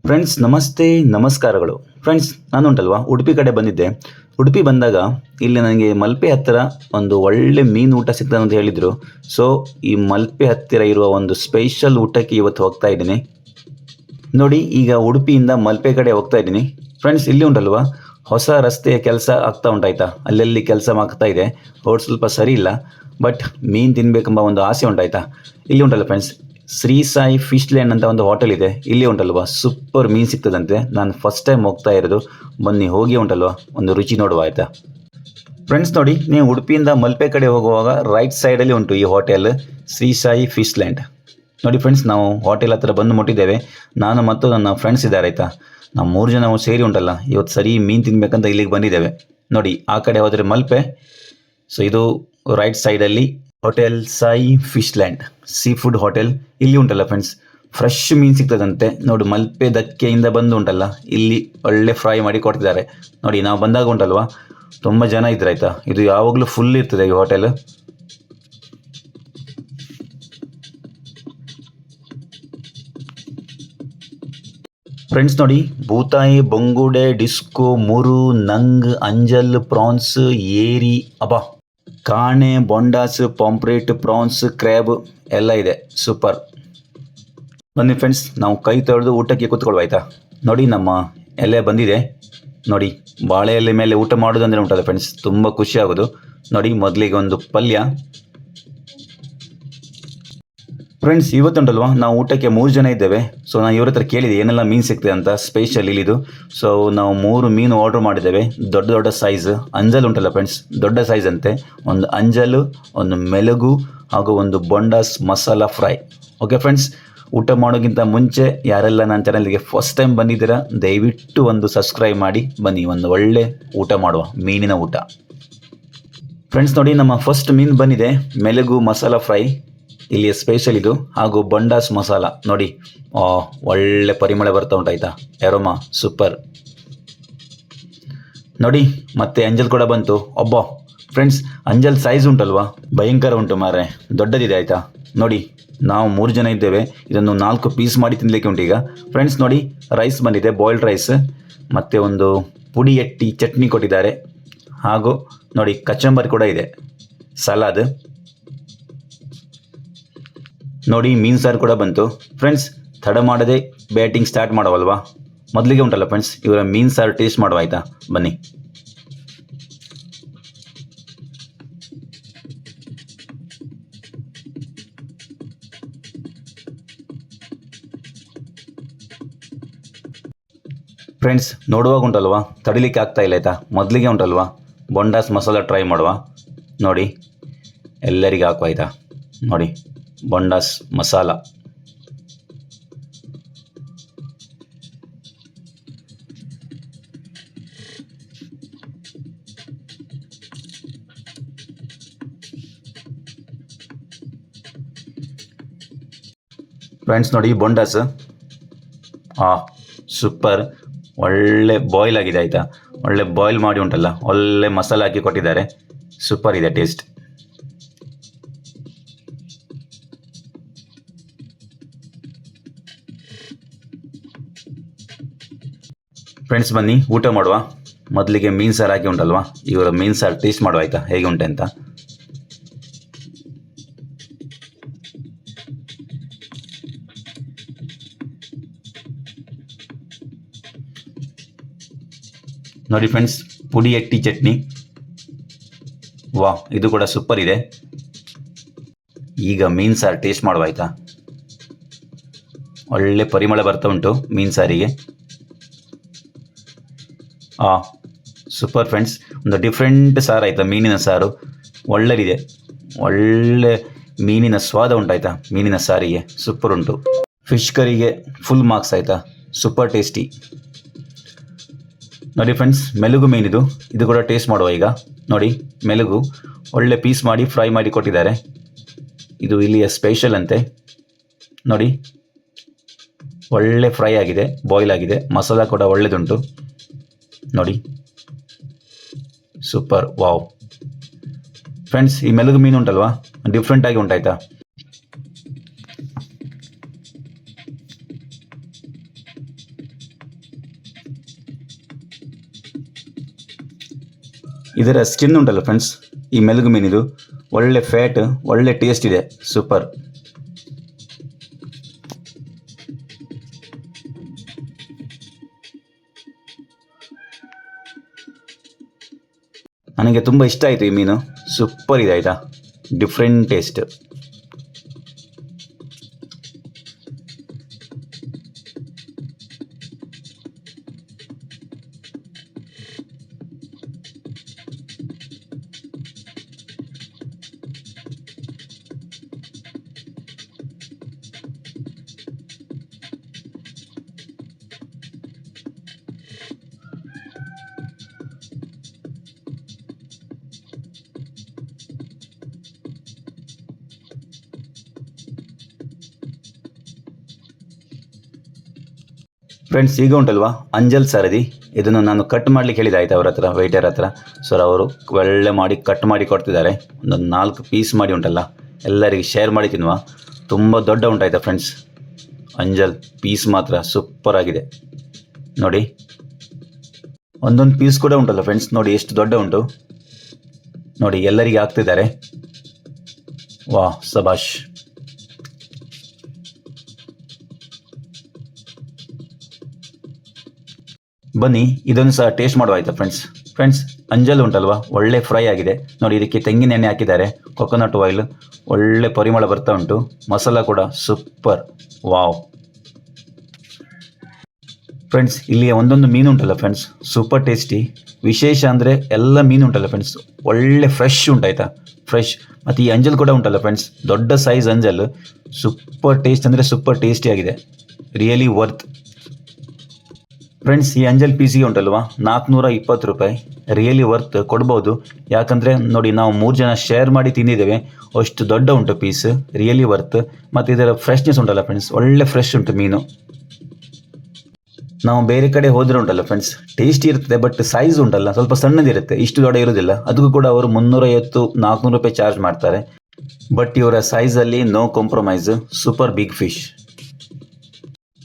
Friends ನಮಸ್ತೆ, ನಮಸ್ಕಾರಗಳು. Friends ನಾನುಂಟಲ್ವಾ Udupi ಕಡೆ ಬಂದಿದ್ದೆ. ಉಡುಪಿ ಬಂದಾಗ ಇಲ್ಲಿ ನನಗೆ ಮಲ್ಪೆ ಹತ್ತಿರ ಒಂದು ಒಳ್ಳೆ ಮೀನು ಊಟ ಸಿಗ್ತದೆ ಅಂತ ಹೇಳಿದರು. ಸೊ ಈ ಮಲ್ಪೆ ಹತ್ತಿರ ಇರುವ ಒಂದು ಸ್ಪೆಷಲ್ ಊಟಕ್ಕೆ ಇವತ್ತು ಹೋಗ್ತಾ ಇದ್ದೀನಿ. ನೋಡಿ, ಈಗ ಉಡುಪಿಯಿಂದ ಮಲ್ಪೆ ಕಡೆ ಹೋಗ್ತಾ ಇದ್ದೀನಿ. ಫ್ರೆಂಡ್ಸ್ ಇಲ್ಲಿ ಉಂಟಲ್ವಾ ಹೊಸ ರಸ್ತೆಯ ಕೆಲಸ ಆಗ್ತಾ ಉಂಟಾಯ್ತಾ, ಅಲ್ಲಲ್ಲಿ ಕೆಲಸ ಆಗ್ತಾ ಇದೆ. ರೋಡ್ ಸ್ವಲ್ಪ ಸರಿ ಇಲ್ಲ, ಬಟ್ ಮೀನು ತಿನ್ನಬೇಕೆಂಬ ಒಂದು ಆಸೆ ಉಂಟಾಯ್ತಾ. ಇಲ್ಲಿ ಉಂಟಲ್ಲ friends, Shri Sai fish land ಅಂತ ಒಂದು ಹೋಟೆಲ್ ಇದೆ. ಇಲ್ಲಿ ಉಂಟಲ್ವಾ ಸೂಪರ್ ಮೀನು ಸಿಗ್ತದಂತೆ. ನಾನು ಫಸ್ಟ್ ಟೈಮ್ ಹೋಗ್ತಾ ಇರೋದು. ಬನ್ನಿ ಹೋಗಿ ಉಂಟಲ್ವಾ ಒಂದು ರುಚಿ ನೋಡುವ ಆಯಿತಾ. ಫ್ರೆಂಡ್ಸ್ ನೋಡಿ, ನೀವು ಉಡುಪಿಯಿಂದ ಮಲ್ಪೆ ಕಡೆ ಹೋಗುವಾಗ ರೈಟ್ ಸೈಡಲ್ಲಿ ಉಂಟು ಈ hotel Shri Sai fish land. ನೋಡಿ ಫ್ರೆಂಡ್ಸ್, ನಾವು ಹೋಟೆಲ್ ಹತ್ರ ಬಂದು ಮುಟ್ಟಿದ್ದೇವೆ. ನಾನು ಮತ್ತು ನನ್ನ ಫ್ರೆಂಡ್ಸ್ ಇದ್ದಾರೆ ಆಯಿತಾ. ನಾವು 3 ಜನ ಸೇರಿ ಉಂಟಲ್ಲ ಇವತ್ತು ಸರಿ ಮೀನು ತಿನ್ನಬೇಕಂತ ಇಲ್ಲಿಗೆ ಬಂದಿದ್ದೇವೆ. ನೋಡಿ ಆ ಕಡೆ ಹೋದರೆ ಮಲ್ಪೆ. ಸೊ ಇದು ರೈಟ್ ಸೈಡಲ್ಲಿ hotel Sai fish land seafood hotel. ಇಲ್ಲಿ ಉಂಟಲ್ಲ ಫ್ರೆಂಡ್ಸ್, ಫ್ರೆಶ್ ಮೀನು ಸಿಗ್ತದಂತೆ. ನೋಡಿ ಮಲ್ಪೆ ದಕ್ಕೆಯಿಂದ ಬಂದು ಉಂಟಲ್ಲ ಇಲ್ಲಿ ಒಳ್ಳೆ ಫ್ರೈ ಮಾಡಿ ಕೊಡ್ತಿದ್ದಾರೆ. ನೋಡಿ ನಾವು ಬಂದಾಗ ಉಂಟಲ್ವಾ ತುಂಬ ಜನ ಇದ್ರೆ ಆಯಿತಾ. ಇದು ಯಾವಾಗಲೂ ಫುಲ್ ಇರ್ತದೆ ಈ ಹೋಟೆಲ್. ಫ್ರೆಂಡ್ಸ್ ನೋಡಿ, ಬೂತಾಯಿ, ಬೊಂಗುಡೆ, ಡಿಸ್ಕೋ, ಮುರು, ನಂಗ್, ಅಂಜಲ್, ಪ್ರಾನ್ಸ್, ಏರಿ, ಅಬಾ, ಕಾಣೆ, ಬೊಂಡಾಸ್, ಪಾಂಪ್ರೇಟ್, ಪ್ರಾನ್ಸ್, ಕ್ರ್ಯಾಬ್ ಎಲ್ಲ ಇದೆ. ಸೂಪರ್. ಬನ್ನಿ ಫ್ರೆಂಡ್ಸ್, ನಾವು ಕೈ ತೊಳೆದು ಊಟಕ್ಕೆ ಕೂತ್ಕೊಳ್ಳುವ ಆಯಿತಾ. ನೋಡಿ ನಮ್ಮ ಎಲೆ ಬಂದಿದೆ. ನೋಡಿ ಬಾಳೆ ಎಲೆ ಮೇಲೆ ಊಟ ಮಾಡೋದಂದರೆ ಉಂಟಲ್ಲ ಫ್ರೆಂಡ್ಸ್ ತುಂಬ ಖುಷಿ ಆಗೋದು. ನೋಡಿ ಮೊದಲಿಗೆ ಒಂದು ಪಲ್ಯ. ಫ್ರೆಂಡ್ಸ್ ಇವತ್ತುಂಟಲ್ವಾ ನಾವು ಊಟಕ್ಕೆ 3 ಜನ ಇದ್ದೇವೆ. ಸೊ ನಾನು ಇವ್ರ ಹತ್ರ ಕೇಳಿದೆ ಏನೆಲ್ಲ ಮೀನು ಸಿಗ್ತದೆ ಅಂತ, ಸ್ಪೆಷಲ್ ಇಲ್ಲಿದು. ಸೊ ನಾವು 3 ಮೀನು ಆರ್ಡ್ರ್ ಮಾಡಿದ್ದೇವೆ. ದೊಡ್ಡ ದೊಡ್ಡ ಸೈಜ್ ಅಂಜಲ್ ಉಂಟಲ್ಲ ಫ್ರೆಂಡ್ಸ್, ದೊಡ್ಡ ಸೈಜ್ ಅಂತೆ. ಒಂದು ಅಂಜಲು, ಒಂದು ಮೆಲಗು ಹಾಗೂ ಒಂದು bondas masala fry. Okay friends, ಊಟ ಮಾಡೋಕ್ಕಿಂತ ಮುಂಚೆ ಯಾರೆಲ್ಲ ನನ್ನ ಚಾನಲ್ಗೆ ಫಸ್ಟ್ ಟೈಮ್ ಬಂದಿದ್ದೀರಾ ದಯವಿಟ್ಟು ಒಂದು ಸಬ್ಸ್ಕ್ರೈಬ್ ಮಾಡಿ ಬನ್ನಿ, ಒಂದು ಒಳ್ಳೆ ಊಟ ಮಾಡುವ, ಮೀನಿನ ಊಟ. ಫ್ರೆಂಡ್ಸ್ ನೋಡಿ, ನಮ್ಮ ಫಸ್ಟ್ ಮೀನು ಬಂದಿದೆ ಮೆಲಗು ಮಸಾಲ ಫ್ರೈ. ಇಲ್ಲಿ ಸ್ಪೆಷಲ್ ಇದು, ಹಾಗೂ ಬೊಂಡಾಸ್ ಮಸಾಲ. ನೋಡಿ ಒಳ್ಳೆ ಪರಿಮಳ ಬರ್ತಾ ಉಂಟಾಯ್ತಾ, ಎರೋಮಾ ಸೂಪರ್. ನೋಡಿ ಮತ್ತೆ ಅಂಜಲ್ ಕೂಡ ಬಂತು. ಒಬ್ಬ ಫ್ರೆಂಡ್ಸ್ ಅಂಜಲ್ ಸೈಜ್ ಉಂಟಲ್ವಾ ಭಯಂಕರ ಉಂಟು ಮಾರೆ, ದೊಡ್ಡದಿದೆ ಆಯಿತಾ. ನೋಡಿ ನಾವು 3 ಜನ ಇದ್ದೇವೆ. ಇದನ್ನು 4 ಪೀಸ್ ಮಾಡಿ ತಿನ್ನಲಿಕ್ಕೆ ಉಂಟು ಈಗ. ಫ್ರೆಂಡ್ಸ್ ನೋಡಿ ರೈಸ್ ಬಂದಿದೆ, ಬಾಯ್ಲ್ಡ್ ರೈಸ್, ಮತ್ತು ಒಂದು ಪುಡಿ ಎಟ್ಟಿ ಚಟ್ನಿ ಕೊಟ್ಟಿದ್ದಾರೆ. ಹಾಗೂ ನೋಡಿ ಕಚಂಬರಿ ಕೂಡ ಇದೆ, ಸಲಾದ್. ನೋಡಿ ಮೀನು ಸಾರು ಕೂಡ ಬಂತು. ಫ್ರೆಂಡ್ಸ್ ತಡ ಮಾಡದೆ ಬ್ಯಾಟಿಂಗ್ ಸ್ಟಾರ್ಟ್ ಮಾಡುವಲ್ವಾ. ಮೊದಲಿಗೆ ಉಂಟಲ್ಲ ಫ್ರೆಂಡ್ಸ್ ಇವರ ಮೀನು ಸಾರು ಟೇಸ್ಟ್ ಮಾಡುವ ಆಯಿತಾ, ಬನ್ನಿ. ಫ್ರೆಂಡ್ಸ್ ನೋಡುವಾಗ ಉಂಟಲ್ವಾ ತಡಿಲಿಕ್ಕೆ ಆಗ್ತಾ ಇಲ್ಲ ಆಯಿತಾ. ಮೊದಲಿಗೆ ಉಂಟಲ್ವಾ ಬೊಂಡಾಸ್ ಮಸಾಲ ಟ್ರೈ ಮಾಡುವ. ನೋಡಿ ಎಲ್ಲರಿಗೆ ಹಾಕುವ ಆಯಿತಾ. ನೋಡಿ ಬೊಂಡಾಸ್ ಮಸಾಲ. ಫ್ರೆಂಡ್ಸ್ ನೋಡಿ ಬೊಂಡಾಸ್ ಸೂಪರ್, ಒಳ್ಳೆ ಬಾಯ್ಲ್ ಆಗಿದೆ ಆಯಿತಾ. ಒಳ್ಳೆ ಬಾಯ್ಲ್ ಮಾಡಿ ಉಂಟಲ್ಲ, ಒಳ್ಳೆ ಮಸಾಲ ಹಾಕಿ ಕೊಟ್ಟಿದ್ದಾರೆ. ಸೂಪರ್ ಇದೆ ಟೇಸ್ಟ್. ಫ್ರೆಂಡ್ಸ್ ಬನ್ನಿ ಊಟ ಮಾಡುವ. ಮೊದಲಿಗೆ ಮೀನು ಸಾರು ಹಾಕಿ ಉಂಟಲ್ವಾ, ಇವರ ಮೀನು ಸಾರು ಟೇಸ್ಟ್ ಮಾಡುವ ಆಯಿತಾ, ಹೇಗೆ ಉಂಟೆ ಅಂತ. ನೋಡಿ ಫ್ರೆಂಡ್ಸ್, ಪುಡಿ ಎಟ್ಟಿ ಚಟ್ನಿ. ವಾ, ಇದು ಕೂಡ ಸೂಪರ್ ಇದೆ. ಈಗ ಮೀನು ಸಾರು ಟೇಸ್ಟ್ ಮಾಡುವ ಆಯಿತಾ. ಒಳ್ಳೆ ಪರಿಮಳ ಬರ್ತಾ ಉಂಟು ಮೀನು ಸಾರಿಗೆ. ಸೂಪರ್ ಫ್ರೆಂಡ್ಸ್, ಒಂದು ಡಿಫ್ರೆಂಟ್ ಸಾರು ಆಯಿತಾ. ಮೀನಿನ ಸಾರು ಒಳ್ಳೆದಿದೆ. ಒಳ್ಳೆ ಮೀನಿನ ಸ್ವಾದ ಉಂಟಾಯ್ತಾ. ಮೀನಿನ ಸಾರಿಗೆ ಸೂಪರ್ ಉಂಟು. ಫಿಶ್ ಕರಿಗೆ ಫುಲ್ ಮಾರ್ಕ್ಸ್ ಆಯಿತಾ. Super tasty. ನೋಡಿ ಫ್ರೆಂಡ್ಸ್, ಮೆಲುಗು ಮೀನಿದು. ಇದು ಕೂಡ ಟೇಸ್ಟ್ ಮಾಡುವ ಈಗ. ನೋಡಿ, ಮೆಲುಗು ಒಳ್ಳೆ ಪೀಸ್ ಮಾಡಿ ಫ್ರೈ ಮಾಡಿ ಕೊಟ್ಟಿದ್ದಾರೆ. ಇದು ಇಲ್ಲಿಯ ಸ್ಪೆಷಲ್ ಅಂತೆ. ನೋಡಿ, ಒಳ್ಳೆ ಫ್ರೈ ಆಗಿದೆ, ಬಾಯ್ಲ್ ಆಗಿದೆ. ಮಸಾಲ ಕೂಡ ಒಳ್ಳೆದುಂಟು. ನೋಡಿ, ಸೂಪರ್. ವಾವ್ ಫ್ರೆಂಡ್ಸ್, ಈ ಮೆಲುಗು ಮೀನು ಉಂಟಲ್ವಾ, ಡಿಫ್ರೆಂಟಾಗಿ ಉಂಟಾಯ್ತಾ. ಇದರ ಸ್ಕಿನ್ ಉಂಟಲ್ಲ ಫ್ರೆಂಡ್ಸ್, ಈ ಮೆಲುಗು ಮೀನಿದು ಒಳ್ಳೆ ಫ್ಯಾಟ್, ಒಳ್ಳೆ ಟೇಸ್ಟ್ ಇದೆ. ಸೂಪರ್. ನನಗೆ ತುಂಬ ಇಷ್ಟ ಆಯಿತು ಈ ಮೀನು. ಸೂಪರ್ ಇದೆ ಆಯಿತಾ. Different taste. ಫ್ರೆಂಡ್ಸ್, ಈಗ ಉಂಟಲ್ವಾ ಅಂಜಲ್ ಸಾರದಿ. ಇದನ್ನು ನಾನು ಕಟ್ ಮಾಡಲಿಕ್ಕೆ ಹೇಳಿದೆ ಆಯಿತಾ ಅವ್ರ ಹತ್ರ, ವೆಯ್ಟರ್ ಹತ್ರ. ಸರ್ ಅವರು ಒಳ್ಳೆ ಮಾಡಿ ಕಟ್ ಮಾಡಿ ಕೊಡ್ತಿದ್ದಾರೆ. ಒಂದೊಂದು 4 ಪೀಸ್ ಮಾಡಿ ಉಂಟಲ್ಲ, ಎಲ್ಲರಿಗೆ ಶೇರ್ ಮಾಡಿ ತಿನ್ನುವ. ತುಂಬ ದೊಡ್ಡ ಉಂಟಾಯ್ತಾ ಫ್ರೆಂಡ್ಸ್. ಅಂಜಲ್ ಪೀಸ್ ಮಾತ್ರ ಸೂಪರ್ ಆಗಿದೆ. ನೋಡಿ, ಒಂದೊಂದು ಪೀಸ್ ಕೂಡ ಉಂಟಲ್ಲ ಫ್ರೆಂಡ್ಸ್, ನೋಡಿ ಎಷ್ಟು ದೊಡ್ಡ ಉಂಟು. ನೋಡಿ, ಎಲ್ಲರಿಗೆ ಹಾಕ್ತಿದ್ದಾರೆ. ವಾ, ಸಬಾಷ್. ಬನ್ನಿ ಇದನ್ನು ಸಹ ಟೇಸ್ಟ್ ಮಾಡುವ ಆಯಿತಾ ಫ್ರೆಂಡ್ಸ್. ಫ್ರೆಂಡ್ಸ್, ಅಂಜಲ್ ಉಂಟಲ್ವಾ, ಒಳ್ಳೆ ಫ್ರೈ ಆಗಿದೆ. ನೋಡಿ, ಇದಕ್ಕೆ ತೆಂಗಿನ ಎಣ್ಣೆ ಹಾಕಿದ್ದಾರೆ, ಕೊಕೊನಟ್ ಆಯಿಲ್. ಒಳ್ಳೆ ಪರಿಮಳ ಬರ್ತಾ ಉಂಟು. ಮಸಾಲ ಕೂಡ ಸೂಪರ್. ವಾವ್ ಫ್ರೆಂಡ್ಸ್, ಇಲ್ಲಿಯ ಒಂದೊಂದು ಮೀನು ಉಂಟಲ್ಲ ಫ್ರೆಂಡ್ಸ್, ಸೂಪರ್ ಟೇಸ್ಟಿ. ವಿಶೇಷ ಅಂದರೆ ಎಲ್ಲ ಮೀನು ಉಂಟಲ್ಲ ಫ್ರೆಂಡ್ಸ್, ಒಳ್ಳೆ ಫ್ರೆಶ್ ಉಂಟಾಯ್ತಾ. ಫ್ರೆಶ್. ಮತ್ತು ಈ ಅಂಜಲ್ ಕೂಡ ಉಂಟಲ್ಲ ಫ್ರೆಂಡ್ಸ್, ದೊಡ್ಡ ಸೈಜ್ ಅಂಜಲ್. ಸೂಪರ್ ಟೇಸ್ಟ್ ಅಂದರೆ ಸೂಪರ್ ಟೇಸ್ಟಿ ಆಗಿದೆ. Really worth. ಫ್ರೆಂಡ್ಸ್, ಈ ಅಂಜಲ್ ಪೀಸಿಗೆ ಉಂಟಲ್ವಾ 420 ರೂಪಾಯಿ. ರಿಯಲಿ ವರ್ತ್, ಕೊಡ್ಬೋದು. ಯಾಕಂದರೆ ನೋಡಿ, ನಾವು 3 ಜನ ಶೇರ್ ಮಾಡಿ ತಿಂದಿದ್ದೇವೆ. ಅಷ್ಟು ದೊಡ್ಡ ಉಂಟು ಪೀಸ್. Really worth. ಮತ್ತು ಇದರ ಫ್ರೆಶ್ನೆಸ್ ಉಂಟಲ್ಲ ಫ್ರೆಂಡ್ಸ್, ಒಳ್ಳೆ ಫ್ರೆಶ್ ಉಂಟು ಮೀನು. ನಾವು ಬೇರೆ ಕಡೆ ಹೋದರೆ ಉಂಟಲ್ಲ ಫ್ರೆಂಡ್ಸ್, ಟೇಸ್ಟಿ ಇರ್ತದೆ, ಬಟ್ ಸೈಜ್ ಉಂಟಲ್ಲ ಸ್ವಲ್ಪ ಸಣ್ಣದಿರುತ್ತೆ, ಇಷ್ಟು ದೊಡ್ಡ ಇರೋದಿಲ್ಲ. ಅದಕ್ಕೂ ಕೂಡ ಅವರು 350-400 ರೂಪಾಯಿ ಚಾರ್ಜ್ ಮಾಡ್ತಾರೆ. ಬಟ್ ಇವರ ಸೈಜಲ್ಲಿ no compromise. Super big fish.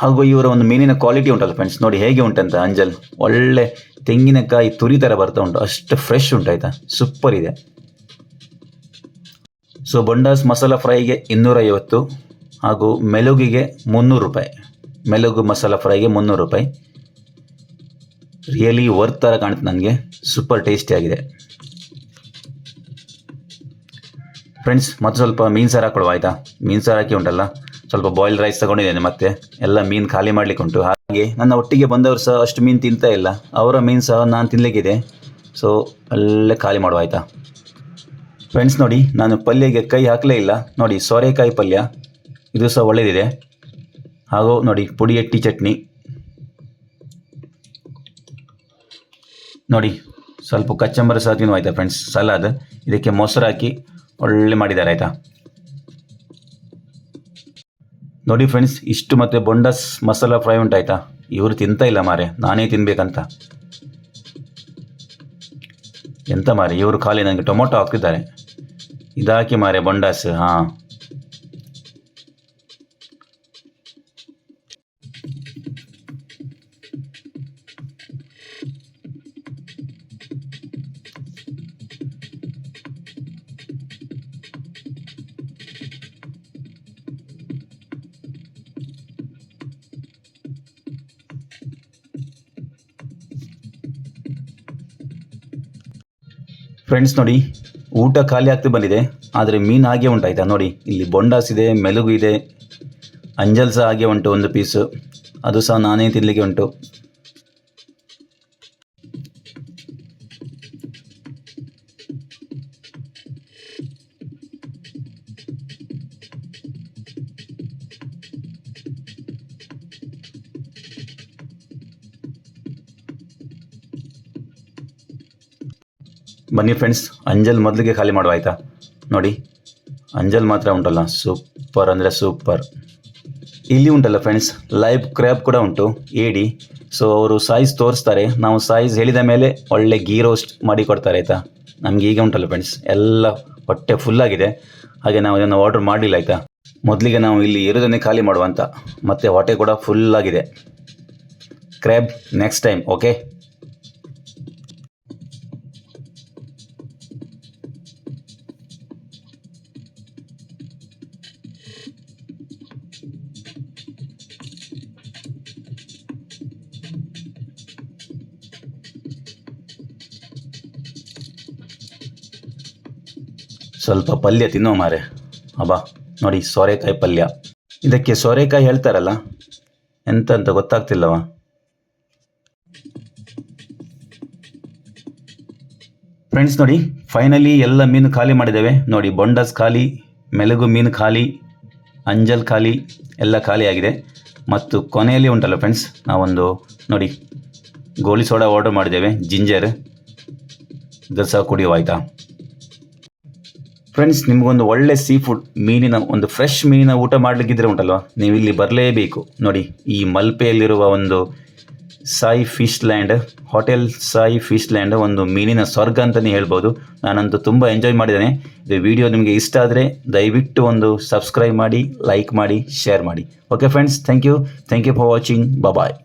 ಹಾಗೂ ಇವರ ಒಂದು ಮೀನಿನ ಕ್ವಾಲಿಟಿ ಉಂಟಲ್ಲ ಫ್ರೆಂಡ್ಸ್, ನೋಡಿ ಹೇಗೆ ಉಂಟಂತ. ಅಂಜಲ್ ಒಳ್ಳೆ ತೆಂಗಿನಕಾಯಿ ತುರಿ ಥರ ಬರ್ತಾ ಉಂಟು, ಅಷ್ಟು ಫ್ರೆಶ್ ಉಂಟಾಯ್ತಾ. ಸೂಪರ್ ಇದೆ. ಸೊ ಬೊಂಡಾಸ್ ಮಸಾಲ ಫ್ರೈಗೆ 250 ಹಾಗೂ ಮೆಲುಗಿಗೆ 300 ರೂಪಾಯಿ. ಮೆಲುಗು ಮಸಾಲ ಫ್ರೈಗೆ 300 ರೂಪಾಯಿ. ರಿಯಲಿ ವರ್ತ್ ಥರ ಕಾಣುತ್ತೆ ನನಗೆ. ಸೂಪರ್ ಟೇಸ್ಟಿ ಆಗಿದೆ ಫ್ರೆಂಡ್ಸ್. ಮತ್ತು ಸ್ವಲ್ಪ ಮೀನು ಸಾರು ಹಾಕೊಳ್ಳುವ ಆಯಿತಾ. ಮೀನು ಸಾರು ಹಾಕಿ ಉಂಟಲ್ಲ, ಸ್ವಲ್ಪ ಬಾಯ್ಲ್ ರೈಸ್ ತಗೊಂಡಿದ್ದೇನೆ. ಮತ್ತೆ ಎಲ್ಲ ಮೀನು ಖಾಲಿ ಮಾಡಲಿಕ್ಕೆ ಉಂಟು. ಹಾಗೆ ನನ್ನ ಒಟ್ಟಿಗೆ ಬಂದವರು ಸಹ ಅಷ್ಟು ಮೀನು ತಿಂತಾ ಇಲ್ಲ. ಅವರ ಮೀನು ಸಹ ನಾನು ತಿನ್ನಲಿಕ್ಕಿದೆ. ಸೊ ಅಲ್ಲೇ ಖಾಲಿ ಮಾಡುವ ಆಯಿತಾ. ಫ್ರೆಂಡ್ಸ್, ನೋಡಿ ನಾನು ಪಲ್ಯಗೆ ಕೈ ಹಾಕಲೇ ಇಲ್ಲ. ನೋಡಿ, ಸೋರೆಕಾಯಿ ಪಲ್ಯ ಇದು ಸಹ ಒಳ್ಳೆಯದಿದೆ. ಹಾಗೂ ನೋಡಿ, ಪುಡಿ ಎಟ್ಟಿ ಚಟ್ನಿ. ನೋಡಿ, ಸ್ವಲ್ಪ ಕಚ್ಚಂಬರ ಸಹ ತಿನ್ನುವ ಆಯಿತಾ ಫ್ರೆಂಡ್ಸ್. ಸಲಾದ್, ಇದಕ್ಕೆ ಮೊಸರು ಹಾಕಿ ಒಳ್ಳೆ ಮಾಡಿದ್ದಾರೆ ಆಯಿತಾ. ನೋಡಿ ಫ್ರೆಂಡ್ಸ್, ಇಷ್ಟು ಮತ್ತು ಬೊಂಡಸ್ ಮಸಾಲ ಫ್ರೈ ಉಂಟಾಯ್ತಾ. ಇವರು ತಿಂತಾ ಇಲ್ಲ ಮಾರೆ, ನಾನೇ ತಿನ್ಬೇಕಂತ. ಎಂತ ಮಾರೆ, ಇವರು ಖಾಲಿ ನನಗೆ ಟೊಮೊಟೊ ಹಾಕ್ತಿದ್ದಾರೆ. ಇದಾಕಿ ಮಾರೆ ಬೊಂಡಾಸ್. ಹಾಂ, ಫ್ರೆಂಡ್ಸ್ ನೋಡಿ, ಊಟ ಖಾಲಿ ಆಗ್ತಾ ಬಂದಿದೆ, ಆದರೆ ಮೀನು ಹಾಗೆ ಉಂಟಾಯ್ತಾ ನೋಡಿ. ಇಲ್ಲಿ ಬೊಂಡಾಸ್ ಇದೆ, ಮೆಲುಗು ಇದೆ, ಅಂಜಲ್ ಸಹ ಹಾಗೆ ಉಂಟು ಒಂದು ಪೀಸು, ಅದು ಸಹ ನಾನೇ ತಿನ್ನಲಿಕ್ಕೆ ಉಂಟು. ಬನ್ನಿ ಫ್ರೆಂಡ್ಸ್, ಅಂಜಲ್ ಮೊದಲಿಗೆ ಖಾಲಿ ಮಾಡುವ ಆಯಿತಾ. ನೋಡಿ, ಅಂಜಲ್ ಮಾತ್ರ ಉಂಟಲ್ಲ, ಸೂಪರ್ ಅಂದರೆ ಸೂಪರ್. ಇಲ್ಲಿ ಉಂಟಲ್ಲ ಫ್ರೆಂಡ್ಸ್, ಲೈವ್ ಕ್ರ್ಯಾಬ್ ಕೂಡ ಉಂಟು, ಏಡಿ. ಸೊ ಅವರು ಸೈಜ್ ತೋರಿಸ್ತಾರೆ, ನಾವು ಸೈಜ್ ಹೇಳಿದ ಮೇಲೆ ಒಳ್ಳೆ ಗೀ ರೋಸ್ಟ್ ಮಾಡಿ ಕೊಡ್ತಾರೆ ಆಯಿತಾ. ನಮಗೆ ಈಗ ಉಂಟಲ್ಲ ಫ್ರೆಂಡ್ಸ್, ಎಲ್ಲ ಹೊಟ್ಟೆ ಫುಲ್ಲಾಗಿದೆ, ಹಾಗೆ ನಾವು ಇದನ್ನು ಆರ್ಡ್ರ್ ಮಾಡಲಿಲ್ಲ ಆಯಿತಾ. ಮೊದಲಿಗೆ ನಾವು ಇಲ್ಲಿ ಇರೋದನ್ನೇ ಖಾಲಿ ಮಾಡುವಂತ, ಮತ್ತು ಹೊಟ್ಟೆ ಕೂಡ ಫುಲ್ಲಾಗಿದೆ. Crab next time, okay. ಸ್ವಲ್ಪ ಪಲ್ಯ ತಿನ್ನೋ ಮಾರೆ. ಅಬ್ಬಾ ನೋಡಿ, ಸೋರೆಕಾಯಿ ಪಲ್ಯ. ಇದಕ್ಕೆ ಸೋರೆಕಾಯಿ ಹೇಳ್ತಾರಲ್ಲ, ಎಂತ ಅಂತ ಗೊತ್ತಾಗ್ತಿಲ್ಲವ. ಫ್ರೆಂಡ್ಸ್ ನೋಡಿ, ಫೈನಲಿ ಎಲ್ಲ ಮೀನು ಖಾಲಿ ಮಾಡಿದ್ದೇವೆ ನೋಡಿ. ಬೊಂಡಸ್ ಖಾಲಿ, ಮೆಲುಗು ಮೀನು ಖಾಲಿ, ಅಂಜಲ್ ಖಾಲಿ, ಎಲ್ಲ ಖಾಲಿ ಆಗಿದೆ. ಮತ್ತು ಕೊನೆಯಲ್ಲಿ ಉಂಟಲ್ಲ ಫ್ರೆಂಡ್ಸ್, ನಾವೊಂದು ನೋಡಿ ಗೋಲಿ ಸೋಡಾ ಆರ್ಡರ್ ಮಾಡಿದ್ದೇವೆ, ಜಿಂಜರ್, ಇದು ಸಹ ಕುಡಿಯುವ ಆಯಿತಾ. ಫ್ರೆಂಡ್ಸ್, ನಿಮಗೊಂದು ಒಳ್ಳೆ ಸೀ ಫುಡ್, ಮೀನಿನ ಒಂದು ಫ್ರೆಶ್ ಮೀನಿನ ಊಟ ಮಾಡಲಿಕ್ಕಿದ್ರೆ ಉಂಟಲ್ವ, ನೀವು ಇಲ್ಲಿ ಬರಲೇಬೇಕು ನೋಡಿ. ಈ ಮಲ್ಪೆಯಲ್ಲಿರುವ ಒಂದು Sai fish land, hotel Sai fish land ಒಂದು ಮೀನಿನ ಸ್ವರ್ಗ ಅಂತಲೇ ಹೇಳ್ಬೋದು. ನಾನಂತೂ ತುಂಬ ಎಂಜಾಯ್ ಮಾಡಿದ್ದೇನೆ. ಇದು ವಿಡಿಯೋ ನಿಮಗೆ ಇಷ್ಟ ಆದರೆ ದಯವಿಟ್ಟು ಒಂದು ಸಬ್ಸ್ಕ್ರೈಬ್ ಮಾಡಿ, ಲೈಕ್ ಮಾಡಿ, ಶೇರ್ ಮಾಡಿ. Okay friends, thank you for watching. Bye.